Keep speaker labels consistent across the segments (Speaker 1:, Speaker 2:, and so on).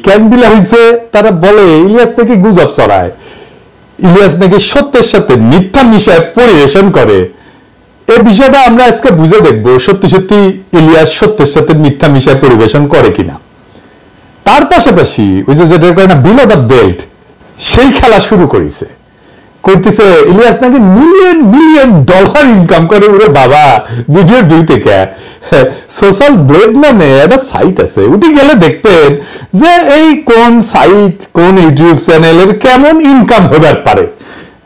Speaker 1: কেন দিলা হয়েছে তারা বলে ইলিয়াস নাকি গুজব ছড়ায়, ইলিয়াস নাকি সত্যের সাথে মিথ্যা মিশায় পরিবেশন করে। এই বিষয়টা আমরা আজকে বুঝে দেখবো সত্যি সত্যি ইলিয়াস সত্যের সাথে মিথ্যা মিশায় পরিবেশন করে কিনা। তার পাশাপাশি ওই যে যেটা করে না বিলো দ্য বেল্ট, সেই খেলা শুরু করেছে, করতেছে ইলিয়াস নাকি মিলিয়ন মিলিয়ন ডলার ইনকাম করে। ওরে বাবা, ভিডিওর ভিউ থেকে সোশ্যাল ব্লেড নামে একটা সাইট আছে, উঠে গেলে দেখবেন যে এই কোন সাইট কোন ইউটিউব চ্যানেলের কেমন ইনকাম হবার পারে,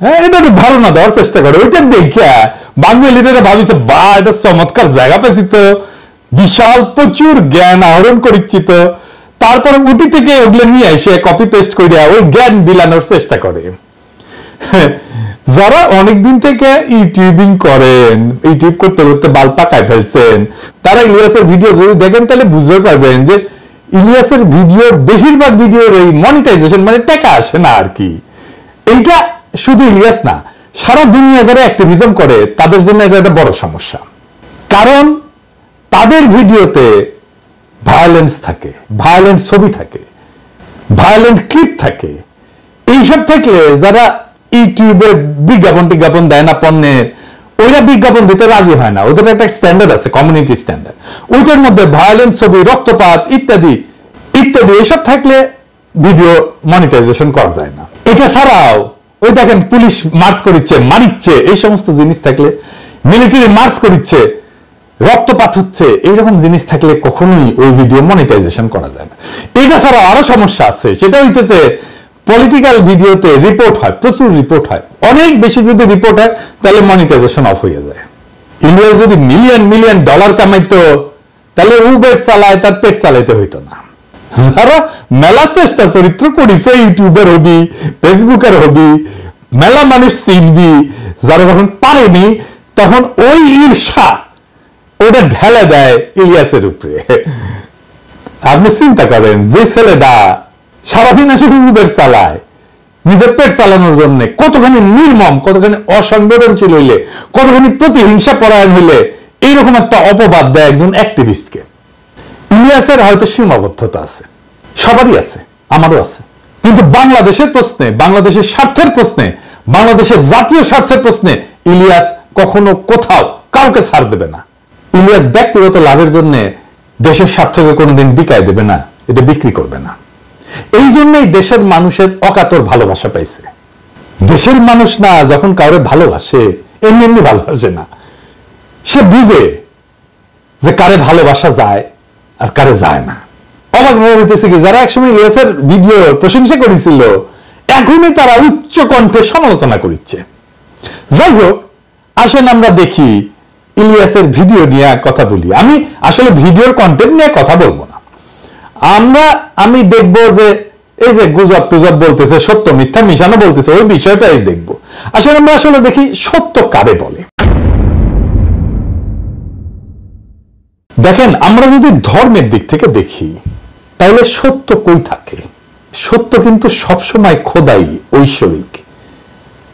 Speaker 1: হ্যাঁ এটা ধারণা দেওয়ার চেষ্টা করে। ওইটা দেখে বাঙালিরা ভাবিছে বা এটা চমৎকার জায়গা পেয়েছি তো, বিশাল প্রচুর জ্ঞান আহরণ করেছি তো, তারপরে উঠি থেকে ওগুলো নিয়ে এসে কপি পেস্ট করে ওই জ্ঞান বিলানোর চেষ্টা করে। যারা অনেকদিন থেকে ইউটিউবিং করেন, ইউটিউব করতে করতে বাল পাকায় ফেলছেন, তারা ইলিয়াসের ভিডিও যদি দেখেন তাহলে বুঝতে পারবেন যে ইলিয়াসের ভিডিও বেশিরভাগ ভিডিওর এই মনিটাইজেশন মানে টাকা আসে না আর কি। এইটা শুধু ইলিয়াস না, সারা দুনিয়া যারা অ্যাক্টিভিজম করে তাদের জন্য এটা একটা বড় সমস্যা। কারণ তাদের ভিডিওতে ভায়োলেন্স থাকে, ভায়োলেন্ট ছবি থাকে, ভায়োলেন্ট ক্লিপ থাকে। এইসব থাকলে যারা ইউটিউবে বিজ্ঞাপন দেয় না পণ্যের, ওইটা বিজ্ঞাপন দিতে রাজি হয় না। ওদের একটা স্ট্যান্ডার্ড আছে, কমিউনিটি স্ট্যান্ডার্ড, ওইটার মধ্যে ভায়োলেন্স ছবি, রক্তপাত ইত্যাদি ইত্যাদি এসব থাকলে ভিডিও মনিটাইজেশন করা যায় না। এটা ছাড়াও ওই দেখেন পুলিশ মার্চ করিচ্ছে, মারিচ্ছে, এই সমস্ত জিনিস থাকলে, মিলিটারি মার্চ করিচ্ছে, রক্তপাত হচ্ছে, এইরকম জিনিস থাকলে কখনোই ওই ভিডিও মনিটাইজেশন করা যায় না। এটা ছাড়াও আরো সমস্যা আছে, সেটা হইতেছে পলিটিক্যাল ভিডিওতে রিপোর্ট হয়, প্রচুর রিপোর্ট হয়, অনেক বেশি যদি রিপোর্ট হয় তাহলে মনিটাইজেশন অফ হয়ে যায়। ইলিয়াস যদি মিলিয়ন মিলিয়ন ডলার কামাইতো তাহলে উবের চালায় তার পেট চালাইতে হইতো না। যারা মেলা চেষ্টা চরিত্র করেছে, ইউটিউবের হবি, ফেসবুকের হবি, মেলা মানুষ চিনবি, যারা যখন পারেনি তখন ওই ঈর্ষা ওটা ঢেলে দেয় ইলিয়াসের উপরে। আপনি চিন্তা করেন যে ছেলেটা সারাদিন আসে উবের চালায় নিজের পেট চালানোর জন্য, কতখানি নির্মম, কতখানি অসংবেদনশীল হইলে, কতখানি প্রতিহিংসা পরায়ণ হইলে এইরকম একটা অপবাদ দেয় একজন অ্যাক্টিভিস্টকে। ইলিয়াসের হয়তো সীমাবদ্ধতা আছে, সবারই আছে, আমারও আছে, কিন্তু বাংলাদেশের প্রশ্নে, বাংলাদেশের স্বার্থের প্রশ্নে, বাংলাদেশের জাতীয় স্বার্থের প্রশ্নে ইলিয়াস কখনো কোথাও কাউকে ছাড় দেবে না। ইলিয়াস ব্যক্তিগত লাভের জন্য দেশের স্বার্থকে কোনোদিন বিকায় দেবে না, এটা বিক্রি করবে না। এই জন্যই দেশের মানুষের অকাতর ভালোবাসা পাইছে। দেশের মানুষ না যখন কাউরে ভালোবাসে এমনি এমনি ভালোবাসে না, সে বুঝে যে কারে ভালোবাসা যায় আর কারে যায় না। অবাক মনে হইতেছে কি, যারা একসময় ইলিয়াসের ভিডিও প্রশংসা করেছিল এখনই তারা উচ্চ কণ্ঠে সমালোচনা করছে। যাই হোক, আসেন আমরা দেখি ইলিয়াসের ভিডিও নিয়ে কথা বলি। আমি আসলে ভিডিওর কন্টেন্ট নিয়ে কথা বলবো না, আমি দেখবো যে এই যে গুজব টুজব বলতেছে, সত্য মিথ্যা মিশানো বলতেছে, ওই বিষয়টাই দেখবো। আসলে আমরা আসলে দেখি সত্য কারে বলে। দেখেন, আমরা যদি ধর্মের দিক থেকে দেখি তাহলে সত্য কই থাকে? সত্য কিন্তু সবসময় খোদাই, ঐশ্বরিক,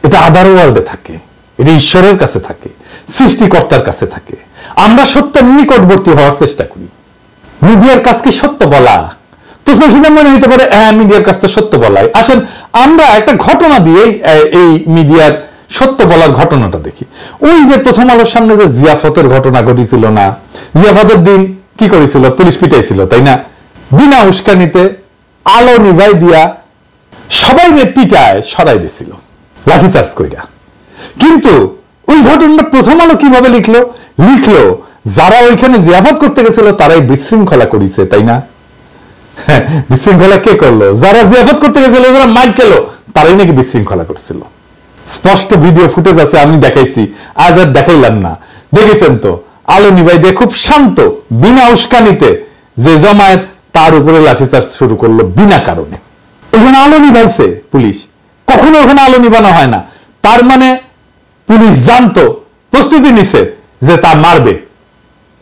Speaker 1: এটা আদার ওয়ার্ল্ডে থাকে, এটা ঈশ্বরের কাছে থাকে, সৃষ্টিকর্তার কাছে থাকে। আমরা সত্যের নিকটবর্তী হওয়ার চেষ্টা করি। মিডিয়ার কাজ কি সত্য বলা? প্রশ্ন শুনে মনে হতে পারে হ্যাঁ মিডিয়ার কাজ তো সত্য বলাই। আসেন আমরা একটা ঘটনা দিয়ে এই মিডিয়ার সত্য বলার ঘটনাটা দেখি। ওই যে প্রথম আলোর সামনে যে জিয়াফতের ঘটনা ঘটেছিল না, জিয়াফতের দিন কি করেছিল? পুলিশ পিটাইছিল, তাই না? বিনা উস্কানিতে আলো নিভাই দিয়া সবাই পিটায় সরাই দিছিল লাঠিচার্জ কইরা। কিন্তু ওই ঘটনাটা প্রথম আলো কিভাবে লিখলো যারা ওইখানে জিয়াফত করতে গেছিল তারাই বিশৃঙ্খলা করেছে, তাই না? বিশৃঙ্খলা কে করলো? যারা জিয়াফত করতে গেছিল, যারা মাইক খেলো, তারাই নাকি বিশৃঙ্খলা করছিল। স্পষ্ট ভিডিও ফুটেজ আছে, আমি দেখাইছি, আজ আর দেখাইলাম না। দেখেছেন তো, আলো নিভাই দিয়ে খুব শান্ত, বিনা উস্কানিতে যে জমায়েত তার উপরে লাঠিচার্জ শুরু করলো বিনা কারণে। ওখানে আলো নিভাইছে পুলিশ, কখনো ওখানে আলো নিভানো হয় না। তার মানে পুলিশ জানতো, প্রস্তুতি নিছে যে তা মারবে,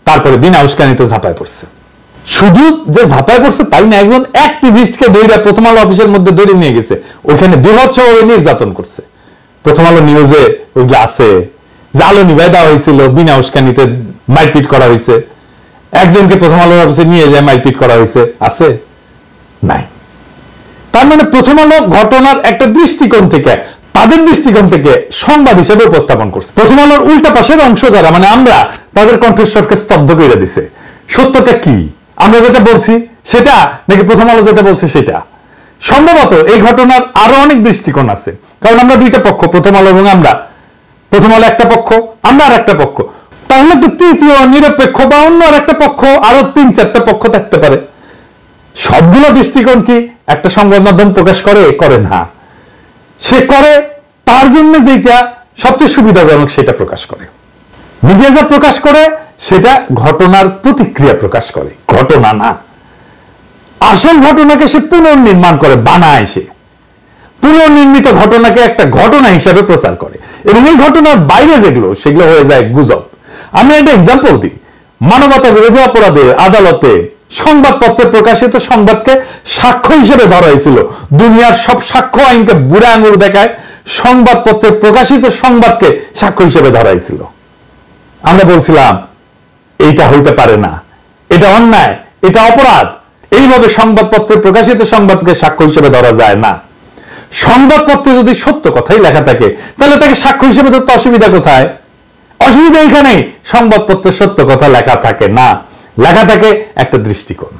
Speaker 1: তারপরে বিনা উস্কানিতে ঝাঁপায় পড়ছে। শুধু যে ঝাঁপায় পড়ছে তাই না, একজন অ্যাক্টিভিস্টকে ধরে প্রথম আলো অফিসের মধ্যে ধরে নিয়ে গেছে, ওইখানে বীভৎসভাবে নির্যাতন করছে। প্রথম আলো নিউজে ওইগুলো আছে যে আলো নিভাই দেওয়া হয়েছিল, বিনা উস্কানিতে মারপিট করা হয়েছে। একজনকে প্রথম আলোর অফিসে নিয়ে যায় মারপিট করা হয়েছে, আছে? নাই। তার মানে প্রথম আলো ঘটনার একটা দৃষ্টিকোণ থেকে, তাদের দৃষ্টিকোণ থেকে সংবাদ হিসেবে উপস্থাপন করছে। প্রথম আলোর উল্টা পাশের অংশ যারা, মানে আমরা, তাদের কণ্ঠস্বরকে স্তব্ধ করে দিছে। সত্যটা কি? আমরা যেটা বলছি সেটা নাকি প্রথম আলো যেটা বলছে সেটা? সম্ভবত এই ঘটনার আরো অনেক দৃষ্টিকোণ আছে, কারণ আমরা দুইটা পক্ষ, প্রথম আলো এবং আমরা। প্রথম আলো একটা পক্ষ, আমরা আর একটা পক্ষ, তাহলে তৃতীয় নিরপেক্ষ বা অন্য আর একটা পক্ষ, আরো 3-4টা পক্ষ থাকতে পারে। সবগুলো দৃষ্টিকোণ কি একটা সংবাদ মাধ্যম প্রকাশ করে না। সে করে তার জন্য যেটা সবচেয়ে সুবিধাজনক সেটা প্রকাশ করে। মিডিয়া যা প্রকাশ করে সেটা ঘটনার প্রতিক্রিয়া প্রকাশ করে, ঘটনা না। আসল ঘটনাকে সে পুনর্নির্মাণ করে, বানায়। সে পুনর্নির্মিত ঘটনাকে একটা ঘটনা হিসাবে প্রচার করে, এবং এই ঘটনার বাইরে যেগুলো, সেগুলো হয়ে যায় গুজব। আমি একটা এক্সাম্পল দিই। মানবতা বিরোধী অপরাধে আদালতে সংবাদপত্রে প্রকাশিত সংবাদকে সাক্ষ্য হিসেবে ধরা হয়েছিল। দুনিয়ার সব সাক্ষ্য আইনকে বুড়া আঙুল দেখায় সংবাদপত্রে প্রকাশিত সংবাদকে সাক্ষ্য হিসেবে ধরা হয়েছিল। আমরা বলছিলাম এইটা হইতে পারে না, এটা অন্যায়, এটা অপরাধ। এইভাবে সংবাদপত্রে প্রকাশিত সংবাদকে সাক্ষ্য হিসেবে ধরা যায় না। সংবাদপত্রে যদি সত্য কথাই লেখা থাকে তাহলে তাকে সাক্ষ্য হিসেবে ধরতে অসুবিধা কোথায়? অসুবিধা এখানেই, সংবাদপত্রে সত্য কথা লেখা থাকে না, লেখা থাকে একটা দৃষ্টিকোণ।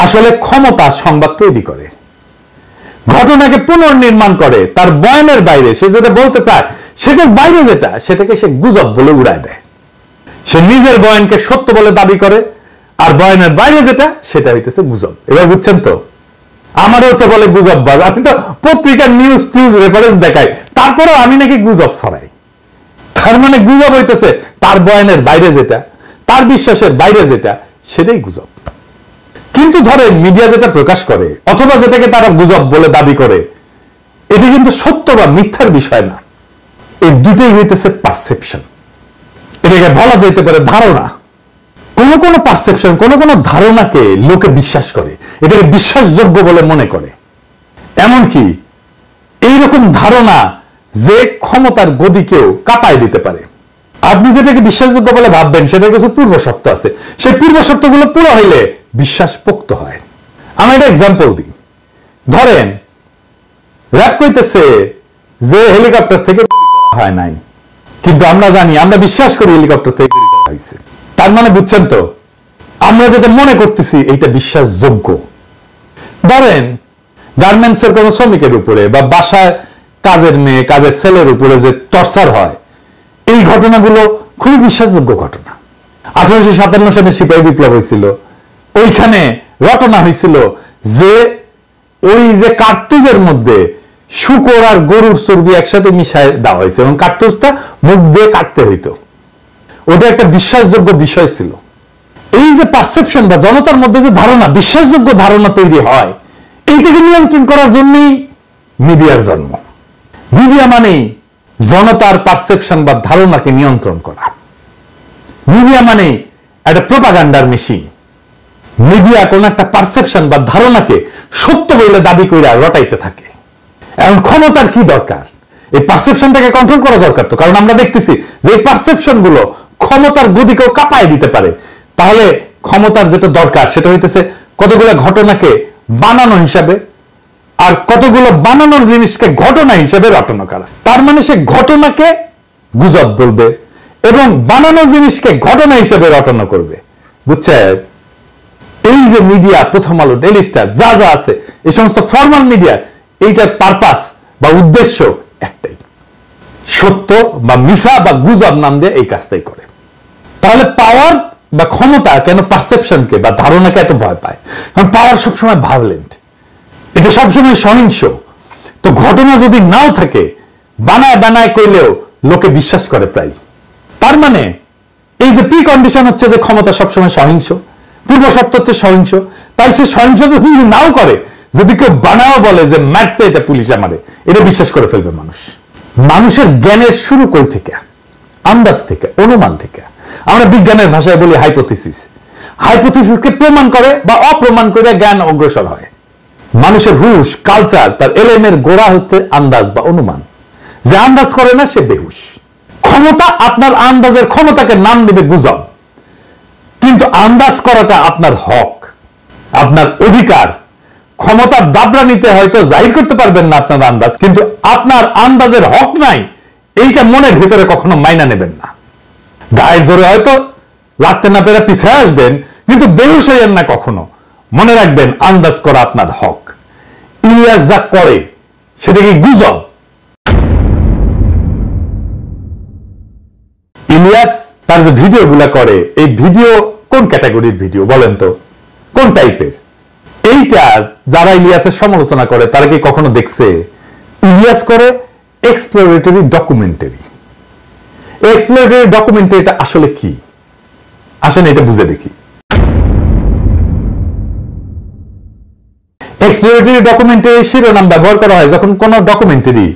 Speaker 1: আসলে ক্ষমতা সংবাদ তৈরি করে, ঘটনাকে পুনর্নির্মাণ করে, তার বয়ানের বাইরে সে যেটা বলতে চায় সেটার বাইরে যেটা, সেটাকে সে গুজব বলে উড়ায় দেয়। সে নিজের বয়ানকে সত্য বলে দাবি করে, আর বয়ানের বাইরে যেটা সেটা হইতেছে গুজব। এবার বুঝছেন তো? আমারও তো বলে গুজববাজ। আমি তো পত্রিকার নিউজ রেফারেন্স দেখাই, তারপরেও আমি নাকি গুজব ছড়াই। তার মানে গুজব হইতেছে তার বয়ানের বাইরে যেটা, তার বিশ্বাসের বাইরে যেটা, সেটাই গুজব। কিন্তু ধরে মিডিয়া যেটা প্রকাশ করে অথবা যেটাকে তারা গুজব বলে দাবি করে, এটা কিন্তু সত্য বা মিথ্যার বিষয় না। এই দুটোই হইতেছে পারসেপশন। এটাকে বলা যেতে পারে ধারণা। কোন কোন পারসেপশন, কোন কোন ধারণাকে লোকে বিশ্বাস করে, এটাকে বিশ্বাসযোগ্য বলে মনে করে। এমনকি এইরকম ধারণা যে ক্ষমতার গদিকেও কাঁপায় দিতে পারে। আপনি যেটাকে বিশ্বাসযোগ্য বলে ভাববেন সেটার কিছু পূর্ব শর্ত আছে, সেই পূর্ব শর্তগুলো পুরো হইলে বিশ্বাস পোক্ত হয়। আমি একটা এক্সাম্পল দিই। ধরেন র‍্যাব কইতেছে যে হেলিকপ্টার থেকে হয় নাই, কিন্তু আমরা জানি, আমরা বিশ্বাস করি হেলিকপ্টার থেকে হয়েছে। তার মানে বুঝছেন তো, আমরা যেটা মনে করতেছি এইটা বিশ্বাসযোগ্য। ধরেন গার্মেন্টস এর কোন শ্রমিকের উপরে বা বাসায় কাজের মেয়ে, কাজের ছেলের উপরে যে টর্চার হয়, এই ঘটনাগুলো খুবই বিশ্বাসযোগ্য ঘটনা। 1857 সালে সিপাহী বিপ্লব হয়েছিল, ওইখানে ঘটনা হয়েছিল যে ওই যে কার্তুজের মধ্যে শুকর আর গরুর চর্বি একসাথে মিশায় দেওয়া হয়েছে এবং কার্তুজটা মুখ দিয়ে কাটতে হইতো। ওটা একটা বিশ্বাসযোগ্য বিষয় ছিল। এই যে পারসেপশন বা জনতার মধ্যে যে ধারণা, বিশ্বাসযোগ্য ধারণা তৈরি হয়, এইটাকে নিয়ন্ত্রণ করার জন্যই মিডিয়ার জন্ম। মিডিয়া মানে জনতার পারসেপশন বা ধারণাকে নিয়ন্ত্রণ করা। মিডিয়া মানে একটা প্রোপাগান্ডার মেশিন। মিডিয়া কোন একটা পারসেপশন বা ধারণাকে সত্য বলে দাবি করে রটাইতে থাকে। এখন ক্ষমতার কি দরকার? এই পারসেপশনটাকে কন্ট্রোল করা দরকার তো, কারণ আমরা দেখতেছি যে এই পারসেপশন গুলো ক্ষমতার গদিকেও কাঁপায় দিতে পারে। তাহলে ক্ষমতার যেটা দরকার সেটা হইতেছে কতগুলো ঘটনাকে বানানো হিসাবে আর কতগুলো বানানোর জিনিসকে ঘটনা হিসেবে রটনা করা। তার মানে সে ঘটনাকে গুজব বলবে এবং বানানো জিনিসকে ঘটনা হিসেবে রটনা করবে। বুঝছেন? এই যে মিডিয়া, প্রথম আলো, ডেইলি স্টার, যা যা আছে, এই সমস্ত ফর্মাল মিডিয়া, এইটার পারপাস বা উদ্দেশ্য একটাই, সত্য বা মিছা বা গুজব নাম দিয়ে এই কাজটাই করে। তাহলে পাওয়ার বা ক্ষমতা কেন পারসেপশনকে বা ধারণাকে এত ভয় পায়? কারণ পাওয়ার সবসময় ভায়োলেন্ট, এটা সবসময় সহিংস। তো ঘটনা যদি নাও থাকে, বানায় বানায় কইলেও লোকে বিশ্বাস করে প্রায়। তার মানে এই যে প্রি কন্ডিশন হচ্ছে যে ক্ষমতা সবসময় সহিংস, পূর্ব শর্ত হচ্ছে সহিংস। তাই সে সহিংসতা যদি নাও করে, যদি কেউ বানাও বলে যে মারছে এটা পুলিশ আমারে, এটা বিশ্বাস করে ফেলবে মানুষ। মানুষের জ্ঞানের শুরু কই থেকে? আন্দাজ থেকে, অনুমান থেকে। আমরা বিজ্ঞানের ভাষায় বলি হাইপোথিসিস। হাইপোথিসিসকে প্রমাণ করে বা অপ্রমাণ করে জ্ঞান অগ্রসর হয়। মানুষের হুশ, কালচার, তার এলেমের গোড়া হচ্ছে আন্দাজ বা অনুমান। যে আন্দাজ করে না সে বেহুশ। ক্ষমতা আপনার আন্দাজের ক্ষমতাকে নাম দিবে গুজব, কিন্তু আন্দাজ করাটা আপনার হক, আপনার অধিকার। ক্ষমতার দাবরানিতে হয়তো জাহির করতে পারবেন না আপনার আন্দাজ, কিন্তু আপনার আন্দাজের হক নাই এইটা মনের ভিতরে কখনো মাইনা নেবেন না। গায়ের জোরে হয়তো লাগতে না পেরে পিছিয়ে আসবেন, কিন্তু বেহুশ হইয়েন না কখনো। মনে রাখবেন আন্দাজ করা আপনার হক। ইলিয়াস যা করে সেটা কি গুজব? ইলিয়াস তার যে ভিডিও গুলা করে, এই ভিডিও কোন ক্যাটাগরির ভিডিও বলেন তো, কোন টাইপের? এইটা যারা ইলিয়াসের সমালোচনা করে তারা কি কখনো দেখছে? ইলিয়াস করে এক্সপ্লোরেটরি ডকুমেন্টারি। এক্সপ্লোরেটরি ডকুমেন্টারিটা আসলে কি? আসেন এটা বুঝে দেখি। এক্সপ্লোরেটরি ডকুমেন্টারি শিরোনাম ব্যবহার করা হয় যখন কোন ডকুমেন্টারি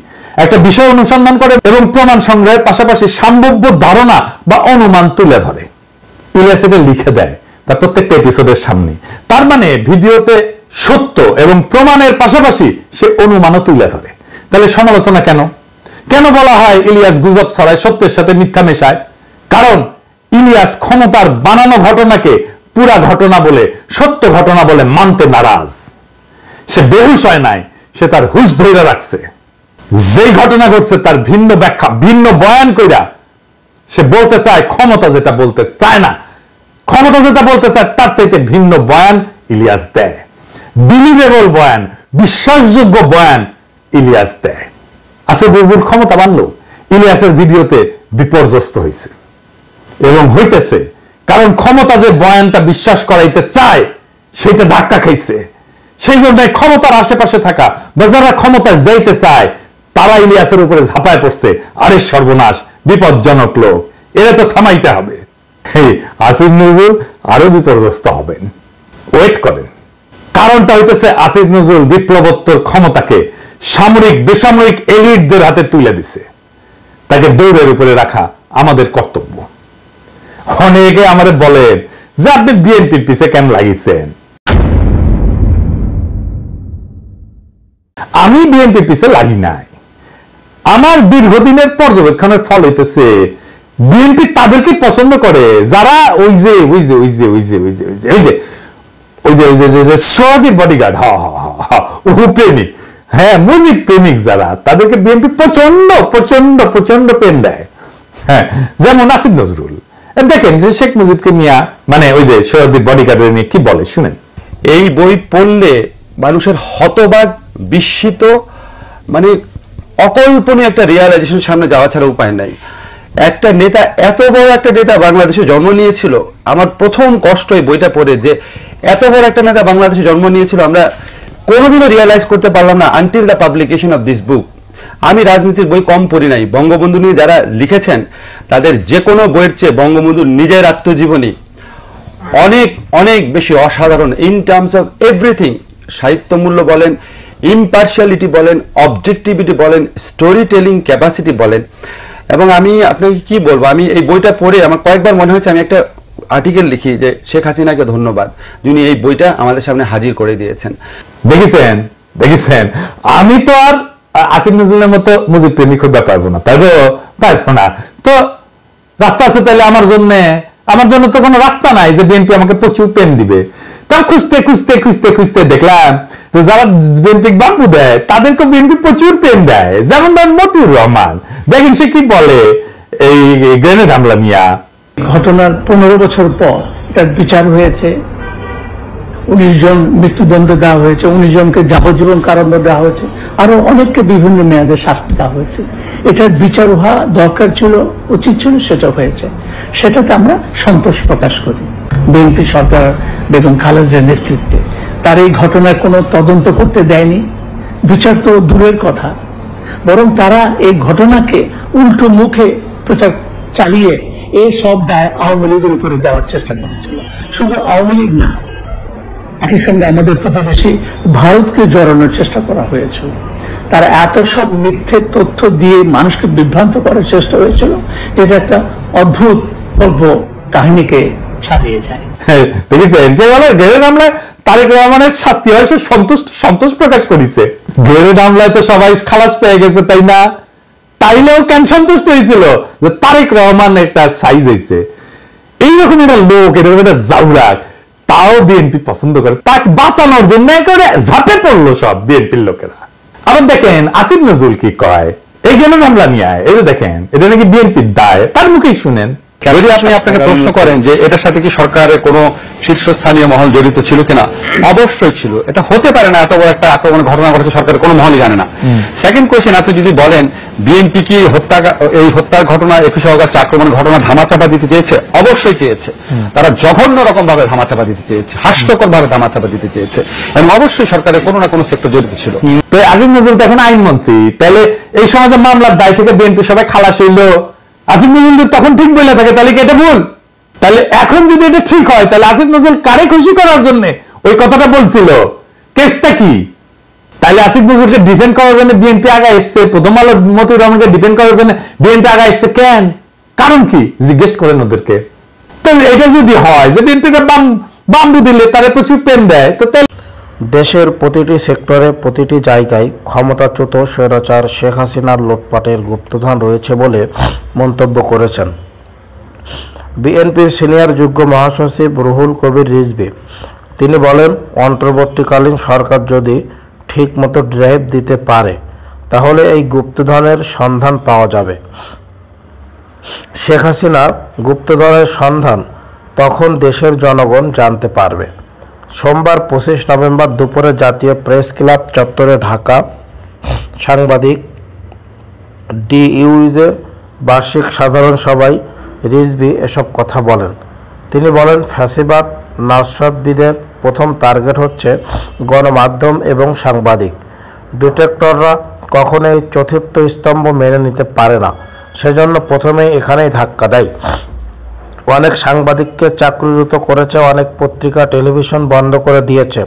Speaker 1: একটা বিষয় অনুসন্ধান করে এবং প্রমাণ সংগ্রহের পাশাপাশি সম্ভাব্য ধারণা বা অনুমান তুলে ধরে। ইলিয়াস এটা লিখে দেয় তার প্রত্যেকটা এপিসোডের সামনে। তার মানে ভিডিওতে সত্য এবং প্রমাণের পাশাপাশি সে অনুমানও তুলে ধরে। তাহলে সমালোচনা কেন? কেন বলা হয় ইলিয়াস গুজব ছড়ায়, সত্যের সাথে মিথ্যা মেশায়? কারণ ইলিয়াস ক্ষমতার বানানো ঘটনাকে পুরা ঘটনা বলে, সত্য ঘটনা বলে মানতে নারাজ। সে বেহুশ হয় নাই, সে তার হুঁশ ধরে রাখছে। যেই ঘটনা ঘটছে তার ভিন্ন ব্যাখ্যা, ভিন্ন বয়ান কইরা সে বলতে চায় ক্ষমতা যেটা বলতে চায় না, ক্ষমতা যেটা বলতে চায় তার চাইতে ভিন্ন বয়ান ইলিয়াস দেয়। বিলিভেবল বয়ান, বিশ্বাসযোগ্য বয়ান ইলিয়াস দেয়। আসিফ নজরুল ক্ষমতা বানলো, ইলিয়াসের ভিডিওতে বিপর্যস্ত হয়েছে এবং হইতেছে। কারণ ক্ষমতা যে বয়ানটা বিশ্বাস করাইতে চায় সেটা ধাক্কা খাইছে। সেই জন্য ক্ষমতার আশেপাশে থাকা বা যারা ক্ষমতায় যাইতে চায় তারা ইলিয়াসের উপরে ঝাঁপায় পড়ছে। আরে সর্বনাশ, বিপজ্জনক লোক, এরা তো থামাইতে হবে। আসিফ নজরুল আরো বিপর্যস্ত হবেন, ওয়েট করেন। কারণটা হইতেছে আসিফ নজরুল বিপ্লবোত্তর ক্ষমতাকে সামরিক বেসামরিক এলিটদের হাতে তুলে দিছে। তাকে দৌড়ের উপরে রাখা আমাদের কর্তব্য। অনেকে আমাদের বলেন যে আপনি বিএনপির পিছে কেন লাগিয়েছেন। আমি বিএনপির পিছে লাগি নাই। আমার দীর্ঘদিনের পর্যবেক্ষণের ফল হইতেছে বিএনপি তাদেরকে পছন্দ করে যারা ওই যে ওই যে ওই যে ওই যে ওই যে ওই যে ওই যে ওই যে ওই যে সোহাগীর বডিগার্ড, প্রেমিক, হ্যাঁ মুজিব প্রেমিক যারা, তাদেরকে বিএনপি প্রচন্ড প্রচন্ড প্রচন্ড পেন দেয়। হ্যাঁ, যেমন আসিফ নজরুল দেখেন যে শেখ মুজিবকে নিয়ে মানে ওই যে সোহাগীর বডিগার্ডের নিয়ে কি বলে শুনেন।
Speaker 2: এই বই পড়লে মানুষের হতবাক, বিস্মিত, মানে অকল্পনীয় একটা রিয়ালাইজেশন সামনে যাওয়া ছাড়া উপায় নাই। একটা নেতা, এত বড় একটা নেতা বাংলাদেশে জন্ম নিয়েছিল। আমার প্রথম কষ্ট এই বইটা পড়ে যে এত বড় একটা নেতা বাংলাদেশে জন্ম নিয়েছিল, আমরা কোনোদিনও রিয়ালাইজ করতে পারলাম না until the publication of this book. আমি রাজনীতির বই কম পড়ি নাই, বঙ্গবন্ধু নিয়ে যারা লিখেছেন তাদের যে কোনো বইয়ের চেয়ে বঙ্গবন্ধুর নিজের আত্মজীবনী অনেক অনেক বেশি অসাধারণ ইন টার্মস অফ এভরিথিং। সাহিত্য মূল্য বলেন, ইম্পার্শিয়ালিটি বলেন, অবজেক্টিভিটি বলেন, স্টোরি টেলিং ক্যাপাসিটি বলেন। এবং আমি আপনাকে কি বলবো, আমি এই বইটা পড়ে আমার কয়েকবার মনে হয়েছে আমি একটা আর্টিকেল লিখি যে শেখ হাসিনাকে ধন্যবাদ, যিনি এই বইটা আমাদের সামনে হাজির করে দিয়েছেন।
Speaker 1: দেখেছেন দেখেছেন, আমি তো আর আসিফ নজরুলের মতো মুজিব প্রেমিক হতে পারবো না, পারবো না। তো রাস্তা আছে তাহলে আমার জন্য তো কোনো রাস্তা নাই যে বিএনপি আমাকে প্রচুর পেন দিবে। তা খুঁজতে খুঁজতে খুঁজতে খুঁজতে দেখলাম যারা বিএনপি বাম্বু দেয় তাদেরকে বিএনপি প্রচুর পেন দেয়। যেমন মতিউর রহমান, দেখেন সে কি বলে এই গ্রেনেড হামলা নিয়া।
Speaker 3: ঘটনার 15 বছর পর এটার বিচার হয়েছে, 19 জন মৃত্যুদণ্ড দেওয়া হয়েছে, 19 জনকে যাবজ্জীবন কারাদণ্ড দেওয়া হয়েছে, আরো অনেককে বিভিন্ন মেয়াদে শাস্তি দেওয়া হয়েছে। এটার বিচার হওয়া দরকার ছিল, উচিত ছিল, সেটা হয়েছে। সেটাতে আমরা সন্তোষ প্রকাশ করি। বিএনপি সরকার বেগম খালেদার নেতৃত্বে তার এই ঘটনার কোনো তদন্ত করতে দেয়নি, বিচার তো দূরের কথা, বরং তারা এই ঘটনাকে উল্টো মুখে প্রচার চালিয়ে এই সব দায় আওয়ামী লীগের উপরে দেওয়ার চেষ্টা করেছিল। শুধু আওয়ামী লীগ না, একই সঙ্গে আমাদের প্রতিবেশী ভারতকে জড়ানোর চেষ্টা করা হয়েছিল। তারা এত সব মিথ্যে তথ্য দিয়ে মানুষকে বিভ্রান্ত করার চেষ্টা হয়েছিল, যেটা একটা অদ্ভুত গল্প কাহিনীকে ছাড়িয়ে যায়।
Speaker 1: দেখেছেন সে বলে গ্রেনেড হামলায় তারেক রহমানের শাস্তি হয়, সে সন্তোষ প্রকাশ করেছে। গ্রেনেড হামলায় তো সবাই খালাস পেয়ে গেছে, তাই না? তাইলেও কেন সন্তুষ্ট হয়েছিল যে তারেক রহমান একটা সাইজ হয়েছে। এইরকম একটা লোক, এরকম একটা জাউরাক, তাও বিএনপি পছন্দ করে, তাকে বাঁচানোর জন্য করে ঝাঁপে পড়লো সব বিএনপির লোকেরা। আবার দেখেন আসিফ নজরুল কি কয় এই গেল মামলা নিয়ে, এই যে দেখেন এটা নাকি বিএনপির দায়, তার মুখেই শুনেন।
Speaker 2: যদি আপনি আপনাকে প্রশ্ন করেন যে এটার সাথে কি সরকারের কোনো শীর্ষস্থানীয় মহল জড়িত ছিল কিনা, অবশ্যই ছিল। এটা হতে পারে না, এত বড় একটা আক্রমণ ঘটনা ঘটেছে সরকারের কোনো মহলই জানে না। সেকেন্ড কোয়েশ্চেন, আপনি যদি বলেন বিএনপি কি এই হত্যার ঘটনা 21 আগস্ট আক্রমণ ঘটনা ধামাচাপা দিতে চেয়েছে, অবশ্যই চেয়েছে। তারা জঘন্য রকম ভাবে ধামাচাপা দিতে চেয়েছে, হাস্যকর ভাবে ধামাচাপা দিতে চেয়েছে, এবং অবশ্যই সরকারের কোনো না কোনো সেক্টর জড়িত ছিল।
Speaker 1: তো আসিফ নজরুল তো এখন আইনমন্ত্রী, তাহলে এই সমাজে মামলার দায় থেকে বিএনপি সবাই খালাস হইলো। আসিফ নজরুল তখন ঠিক বলে থাকে, তাহলে কি এটা ভুল? তাহলে এখন যদি এটা ঠিক হয়, তাহলে আসিফ নজরুল কারে খুশি করার জন্য ওই কথাটা বলছিল? কেসটা কি? তাহলে আসিফ নজরুলকে ডিফেন্ড করার জন্য বিএনপি আগা এসছে, প্রথম আলো মতিউর রহমানকে ডিফেন্ড করার জন্য বিএনপি আগা এসছে কেন? কারণ কি জিজ্ঞেস করেন ওদেরকে। তো এটা যদি হয় যে বিএনপিটা বাম্বু দিলে তারা প্রচুর পেন দেয়, তো
Speaker 4: দেশের প্রতিটি সেক্টরে প্রতিটি জায়গায় ক্ষমতাচ্যুত স্বৈরাচার শেখ হাসিনার লুটপাটের গুপ্তধন রয়েছে বলে মন্তব্য করেছেন বিএনপির সিনিয়র যুগ্ম মহাসচিব রুহুল কবির রিজভী। তিনি বলেন, অন্তর্বর্তীকালীন সরকার যদি ঠিকমতো ড্রাইভ দিতে পারে তাহলে এই গুপ্তধনের সন্ধান পাওয়া যাবে। শেখ হাসিনার গুপ্তধনের সন্ধান তখন দেশের জনগণ জানতে পারবে। সোমবার 25 নভেম্বর দুপুরে জাতীয় প্রেস ক্লাব চত্বরে ঢাকা সাংবাদিক ডিইউজে বার্ষিক সাধারণ সভায় রিজভী এসব কথা বলেন। তিনি বলেন, ফ্যাসিবাদ নাশকতাবিদের প্রথম টার্গেট হচ্ছে গণমাধ্যম এবং সাংবাদিক। ডিটেক্টররা কখনোই চতুর্থ স্তম্ভ মেনে নিতে পারে না, সেজন্য প্রথমেই এখানেই ধাক্কা দেয়। অনেক সাংবাদিককে চাকরিচ্যুত করেছে, অনেক পত্রিকা টেলিভিশন বন্ধ করে দিয়েছে,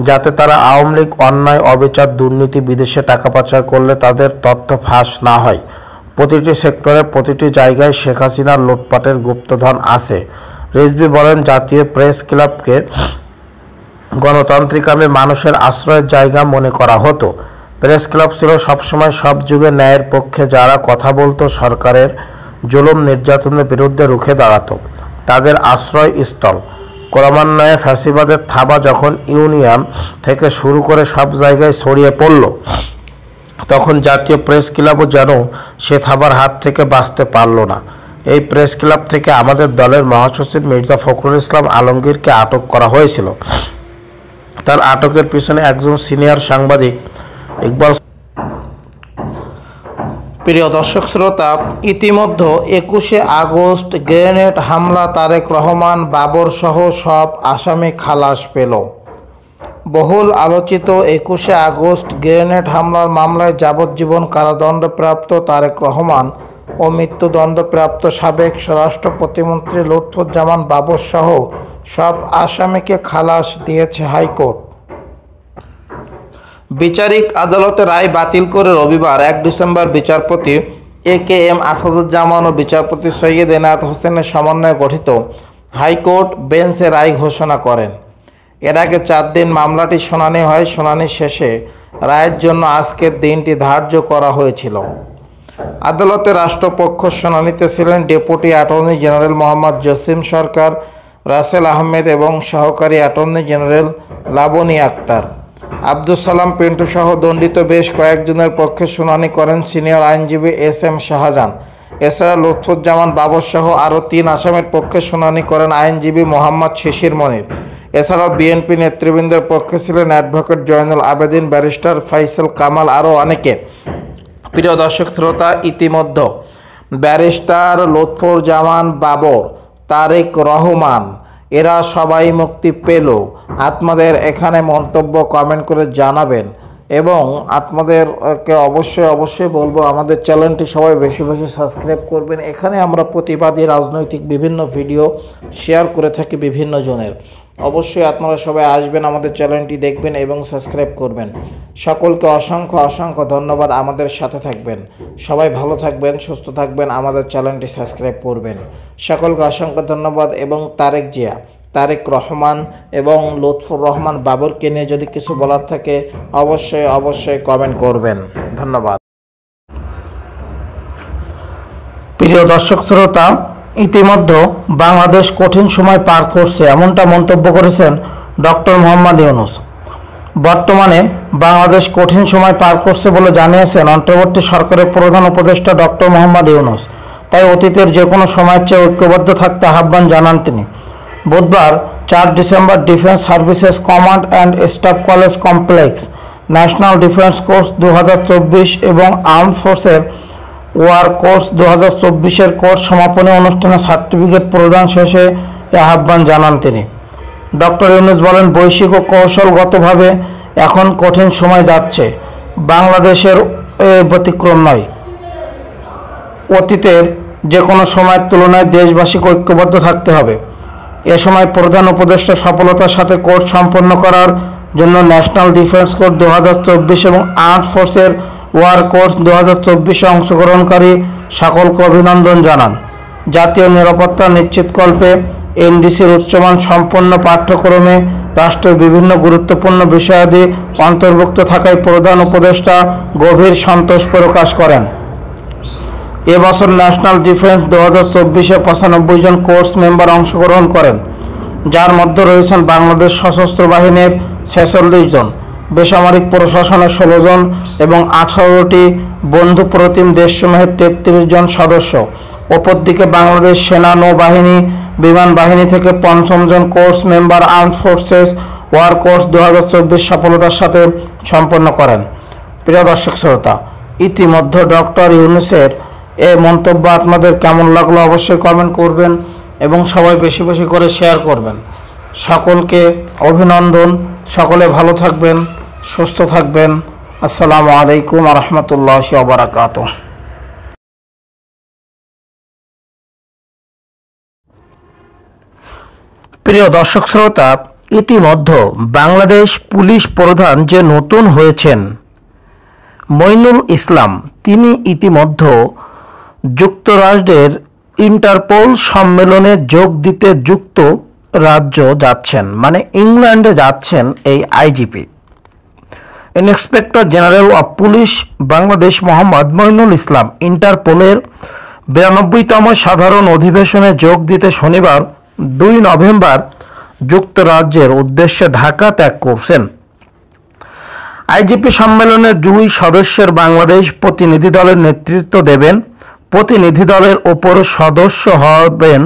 Speaker 4: যাতে তারা আওয়ামী লীগ অন্যায় অবিচার দুর্নীতি বিদেশে টাকা পাচার করলে তাদের তথ্য ফাঁস না হয়। প্রতিটি সেক্টরে প্রতিটি জায়গায় শেখ হাসিনার লুটপাটের গুপ্তধন আছে। রিজভী বলেন, জাতীয় প্রেস ক্লাবকে গণতান্ত্রিকামী মানুষের আশ্রয়ের জায়গা মনে করা হতো। প্রেস ক্লাব ছিল সবসময় সব যুগে ন্যায়ের পক্ষে, যারা কথা বলতো, সরকারের জুলুম নির্যাতনের বিরুদ্ধে রুখে দাঁড়াতো, তাদের আশ্রয়স্থল। ক্রমান্বয়ে ফ্যাসিবাদের থাবা যখন ইউনিয়ন থেকে শুরু করে সব জায়গায় ছড়িয়ে পড়ল, তখন জাতীয় প্রেস ক্লাবও যেন সে থাবার হাত থেকে বাঁচতে পারল না। এই প্রেস ক্লাব থেকে আমাদের দলের মহাসচিব মির্জা ফখরুল ইসলাম আলমগীরকে আটক করা হয়েছিল। তার আটকের পিছনে একজন সিনিয়র সাংবাদিক ইকবাল। প্রিয় দর্শক শ্রোতা, ইতিমধ্যে 21শে আগস্ট গ্রেনেড হামলা তারেক রহমান বাবর সহ সব আসামি খালাস পেল। বহুল আলোচিত 21শে আগস্ট গ্রেনেড হামলার মামলায় যাবজ্জীবন কারাদণ্ডপ্রাপ্ত তারেক রহমান ও মৃত্যুদণ্ডপ্রাপ্ত সাবেক স্বরাষ্ট্র প্রতিমন্ত্রী লুৎফুজ্জামান বাবর সহ সব আসামিকে খালাস দিয়েছে হাইকোর্ট। বিচারিক আদালতের রায় বাতিল করে রবিবার 1 ডিসেম্বর বিচারপতি AKM আসাদুজ্জামান ও বিচারপতি সৈয়দ এনায়েত হোসেনের সমন্বয়ে গঠিত হাইকোর্ট বেঞ্চে রায় ঘোষণা করেন। এর আগে 4 দিন মামলাটি শুনানি হয়। শুনানি শেষে রায়ের জন্য আজকের দিনটি ধার্য করা হয়েছিল। আদালতে রাষ্ট্রপক্ষ শুনানিতে ছিলেন deputy attorney general Mohammad Jasim Sarkar, Rasel Ahmed এবং সহকারী অ্যাটর্নি জেনারেল লাবনী আক্তার। আব্দুস সালাম পিন্টু সহ দণ্ডিত বেশ কয়েকজনের পক্ষে শুনানি করেন সিনিয়র আইনজীবী SM শাহজাহান। এছাড়া লুৎফুজ্জামান বাবর সহ আরও 3 আসামির পক্ষে শুনানি করেন আইনজীবী মোহাম্মদ শিশির মনির। এছাড়াও বিএনপি নেতৃবৃন্দের পক্ষে ছিলেন অ্যাডভোকেট জয়নুল আবেদিন, ব্যারিস্টার ফাইসাল কামাল, আরও অনেকে। প্রিয় দর্শক শ্রোতা, ইতিমধ্যে ব্যারিস্টার লুৎফুজ্জামান বাবর, তারেক রহমান এরা সবাই মুক্তি পেল। আপনাদের এখানে মন্তব্য কমেন্ট করে জানাবেন এবং আপনাদেরকে অবশ্যই বলবো আমাদের চ্যানেলটি সবাই বেশি বেশি সাবস্ক্রাইব করবেন। এখানে আমরা প্রতিবাদী রাজনৈতিক বিভিন্ন ভিডিও শেয়ার করে থাকি বিভিন্ন জনের। অবশ্যই আপনারা সবাই আসবেন, আমাদের চ্যানেলটি দেখবেন এবং সাবস্ক্রাইব করবেন। সকলকে অসংখ্য ধন্যবাদ, আমাদের সাথে থাকবেন। সবাই ভালো থাকবেন, সুস্থ থাকবেন, আমাদের চ্যানেলটি সাবস্ক্রাইব করবেন। সকলকে অসংখ্য ধন্যবাদ। এবং তারেক রহমান এবং লুৎফুর রহমান বাবরকে নিয়ে যদি কিছু বলার থাকে অবশ্যই কমেন্ট করবেন। ধন্যবাদ। প্রিয় দর্শক শ্রোতা, ইতিমধ্যে বাংলাদেশ কঠিন সময় পার করছে এমনটা মন্তব্য করেছেন ডক্টর মোহাম্মদ ইউনূস। বর্তমানে বাংলাদেশ কঠিন সময় পার করছে বলে জানিয়েছেন অন্তর্বর্তী সরকারের প্রধান উপদেষ্টা ডক্টর মোহাম্মদ ইউনূস। তাই অতীতের যে কোনো সময়ের চেয়ে ঐক্যবদ্ধ থাকতে আহ্বান জানান তিনি। বুধবার 4 December defence services command and staff college complex national defence course 2024 এবং আর্ম ফোর্সের ওয়ার কোর্স 2024-এর কোর্স সমাপনী অনুষ্ঠানে সার্টিফিকেট প্রদান শেষে এ আহ্বান জানান তিনি। ডক্টর ইউনূস বলেন, বৈশ্বিক ও কৌশলগতভাবে এখন কঠিন সময় যাচ্ছে, বাংলাদেশের ব্যতিক্রম নয়। অতীতের যে কোনো সময়ের তুলনায় দেশবাসীকে ঐক্যবদ্ধ থাকতে হবে। এ সময় প্রধান উপদেষ্টা সফলতার সাথে কোর্স সম্পন্ন করার জন্য ন্যাশনাল ডিফেন্স কোর্স 2024 এবং আর্মড ফোর্সের ওয়ার কোর্স 2024-এ অংশগ্রহণকারী সকলকে অভিনন্দন জানান। জাতীয় নিরাপত্তা নিশ্চিতকল্পে এনডিসির উচ্চমান সম্পন্ন পাঠ্যক্রমে রাষ্ট্রের বিভিন্ন গুরুত্বপূর্ণ বিষয়াদি অন্তর্ভুক্ত থাকায় প্রধান উপদেষ্টা গভীর সন্তোষ প্রকাশ করেন। এবছর ন্যাশনাল ডিফেন্স 2024-এ 95 জন কোর্স মেম্বার অংশগ্রহণ করেন, যার মধ্যে রয়েছেন বাংলাদেশ সশস্ত্র বাহিনীর 46 জন, বেসামরিক প্রশাসনের 16 জন এবং 18টি বন্ধু প্রতিম দেশসমূহের 33 জন সদস্য। অপরদিকে বাংলাদেশ সেনা, নৌবাহিনী, বিমান বাহিনী থেকে 55 জন course member armed forces war course 2024 সফলতার সাথে সম্পন্ন করেন। প্রিয় দর্শক শ্রোতা, ইতিমধ্যে ডক্টর ইউনূসের এই মন্তব্য আপনাদের কেমন লাগলো অবশ্যই কমেন্ট করবেন এবং সবাই বেশি বেশি করে শেয়ার করবেন। সকলকে অভিনন্দন, সকলে ভালো থাকবেন, সুস্থ থাকবেন। আসসালামু আলাইকুম ওয়া রাহমাতুল্লাহি ওয়া বারাকাতুহু। প্রিয় দর্শক শ্রোতা, ইতিমধ্যে বাংলাদেশ পুলিশ প্রধান যে নতুন হয়েছেন মঈনুল ইসলাম, তিনি ইতিমধ্যে যুক্তরাষ্ট্রের ইন্টারপোল সম্মেলনে যোগ দিতে যুক্তরাজ্য যাচ্ছেন, মানে ইংল্যান্ডে যাচ্ছেন। এই IGP inspector general of police Bangladesh Mohammad Mainul Islam ইন্টারপোলের 92তম সাধারণ অধিবেশনে যোগ দিতে শনিবার 2 নভেম্বর যুক্তরাজ্যের উদ্দেশ্যে ঢাকা ত্যাগ করছেন। আইজিপি সম্মেলনে 2 সদস্যের বাংলাদেশ প্রতিনিধি দলের নেতৃত্ব দেবেন। প্রতিনিধি দলের ওপর সদস্য হবেন